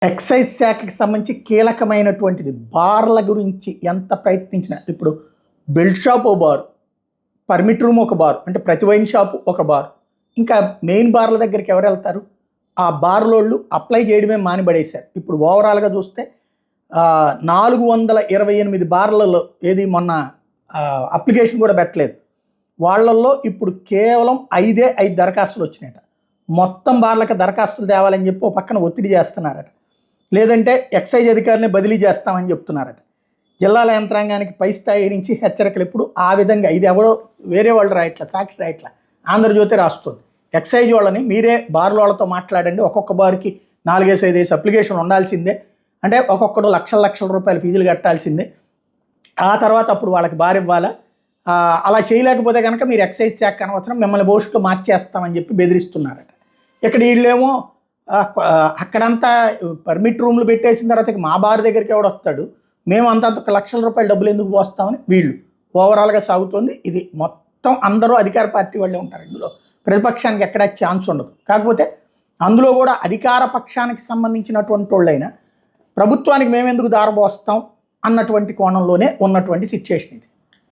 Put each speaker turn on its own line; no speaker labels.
Excise శాఖకి సంబంధించి కీలకమైనటువంటిది. బార్ల గురించి ఎంత ప్రయత్నించినా ఇప్పుడు బెల్ట్ షాప్ ఓ బారు, పర్మిట్ రూమ్ ఒక బారు, అంటే ప్రతి వైన్ షాపు ఒక బారు, ఇంకా మెయిన్ బార్ల దగ్గరికి ఎవరు వెళ్తారు? ఆ బార్లోళ్ళు అప్లై చేయడమే మానిబడేశారు. ఇప్పుడు ఓవరాల్గా చూస్తే 428 బార్లలో ఏది మొన్న అప్లికేషన్ కూడా పెట్టలేదు. వాళ్ళల్లో ఇప్పుడు కేవలం 5 దరఖాస్తులు వచ్చినాయట. మొత్తం బార్లకు దరఖాస్తులు తేవాలని చెప్పి ఓ పక్కన ఒత్తిడి చేస్తున్నారట. లేదంటే ఎక్సైజ్ అధికారిని బదిలీ చేస్తామని చెప్తున్నారట. జిల్లాల యంత్రాంగానికి పై స్థాయి నుంచి హెచ్చరికలు. ఇప్పుడు ఆ విధంగా ఇది ఎవరో వేరే వాళ్ళు రాయట్లా, సాక్షి రాయట్లా, ఆంధ్రజ్యోతి రాస్తుంది. ఎక్సైజ్ వాళ్ళని మీరే బార్ల వాళ్ళతో మాట్లాడండి, ఒక్కొక్క బార్కి 4-5 అప్లికేషన్లు ఉండాల్సిందే, అంటే ఒక్కొక్కడు లక్షల రూపాయలు ఫీజులు కట్టాల్సిందే, ఆ తర్వాత అప్పుడు వాళ్ళకి బార్ ఇవ్వాలా, అలా చేయలేకపోతే కనుక మీరు ఎక్సైజ్ శాఖ అనవసరం, మిమ్మల్ని భవిష్యత్తు మార్చేస్తామని చెప్పి బెదిరిస్తున్నారట. ఇక్కడ వీళ్ళేమో అక్కడంతా పర్మిట్ రూమ్లు పెట్టేసిన తర్వాత మా బార్ దగ్గరికి ఎవడు వస్తాడు, మేము అంతంత లక్షల రూపాయలు డబ్బులు ఎందుకు పోస్తామని వీళ్ళు ఓవరాల్గా సాగుతుంది. ఇది మొత్తం అందరూ అధికార పార్టీ వాళ్ళే ఉంటారు ఇందులో, ప్రతిపక్షానికి ఎక్కడా ఛాన్స్ ఉండదు. కాకపోతే అందులో కూడా అధికార పక్షానికి సంబంధించినటువంటి వాళ్ళైనా ప్రభుత్వానికి మేమెందుకు దారబోస్తాం అన్నటువంటి కోణంలోనే ఉన్నటువంటి సిచ్యువేషన్ ఇది.